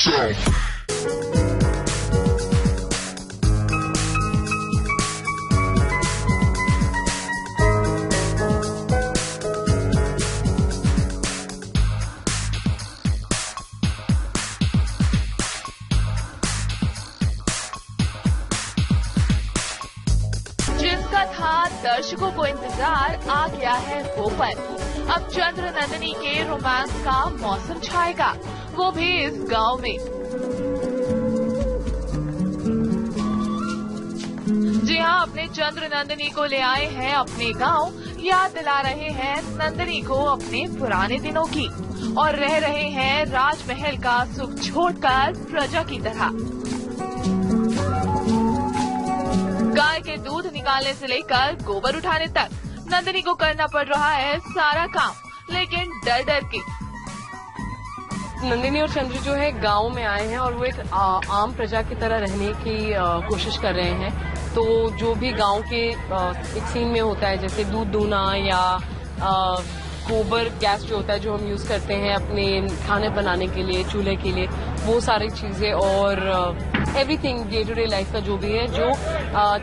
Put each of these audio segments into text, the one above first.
जिसका था दर्शकों को इंतजार, आ गया है वो पल। अब चंद्र नंदिनी के रोमांस का मौसम छाएगा, वो भी इस गांव में। जी हाँ, अपने चंद्र नंदिनी को ले आए हैं अपने गांव, याद दिला रहे हैं नंदिनी को अपने पुराने दिनों की और रह रहे हैं राजमहल का सुख छोड़कर प्रजा की तरह। गाय के दूध निकालने से लेकर गोबर उठाने तक नंदिनी को करना पड़ रहा है सारा काम, लेकिन डर डर के। नंदिनी और चंद्र जो है गांव में आए हैं और वो एक आम प्रजा की तरह रहने की कोशिश कर रहे हैं। तो जो भी गांव के एक सीन में होता है, जैसे दूध दूना या गोबर गैस जो होता है जो हम यूज करते हैं अपने खाने बनाने के लिए, चूल्हे के लिए, वो सारी चीजें और everything day to day life का जो भी है, जो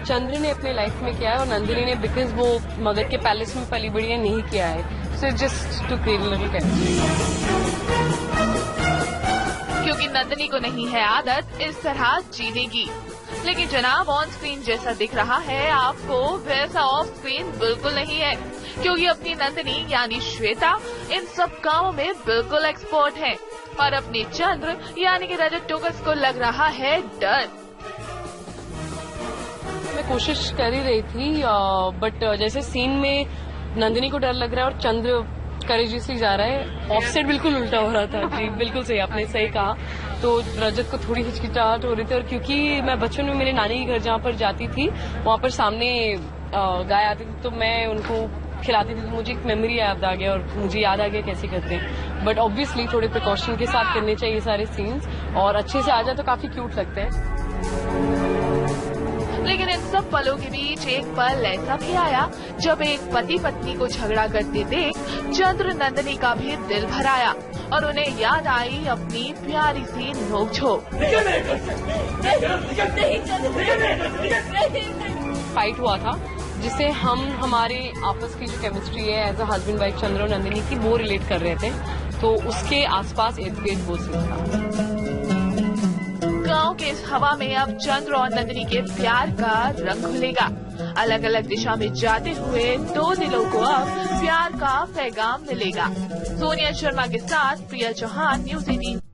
चंद्र ने अपने लाइफ में किया है और नंदिनी ने बिकॉज वो मगध के पैलेस में पली बड़ी है नहीं किया है। So just to create little chemistry. क्योंकि नंदिनी को नहीं है आदत इस तरह जीने की, लेकिन जनाब ऑन स्क्रीन जैसा दिख रहा है आपको वैसा ऑफ स्क्रीन बिल्कुल नहीं है। क्योंकि अपनी नंदिनी यानी श्वेता इन सब कामों में बिल्कुल एक्सपर्ट है और अपने चंद्र यानी कि रजत टोकस को लग रहा है डर। मैं कोशिश कर ही रही थी बट जैसे सीन में नंदिनी को डर लग रहा है और चंद्र करेजियसली जा रहा है, ऑफसेट बिल्कुल उल्टा हो रहा था। जी बिल्कुल सही, आपने सही कहा। तो रजत को थोड़ी हिचकिचाहट हो रही थी और क्योंकि मैं बचपन में मेरे नानी के घर जहाँ पर जाती थी वहाँ पर सामने गाय आती थी तो मैं उनको खिलाती थी, तो मुझे एक मेमोरी याद आ गया और मुझे याद आ गया कैसे करते हैं। बट ऑब्वियसली थोड़े प्रिकॉशन के साथ करने चाहिए सारे सीन्स और अच्छे से आ जाए तो काफी क्यूट लगते हैं। लेकिन इन सब पलों के बीच एक पल ऐसा भी आया जब एक पति पत्नी को झगड़ा करते देख चंद्र नंदिनी का भी दिल भर आया और उन्हें याद आई अपनी प्यारी सी नोकझोंक। फाइट हुआ था जिससे हम हमारे आपस की जो केमिस्ट्री है एज अ हस्बैंड वाइफ चंद्र और नंदिनी की वो रिलेट कर रहे थे, तो उसके आसपास इर्द-गिर्द वो सीन था। गांव के इस हवा में अब चंद्र और नंदिनी के प्यार का रंग खुलेगा। अलग अलग दिशा में जाते हुए दो दिलों को अब प्यार का पैगाम मिलेगा। सोनिया शर्मा के साथ प्रिया चौहान, न्यूज़ 18।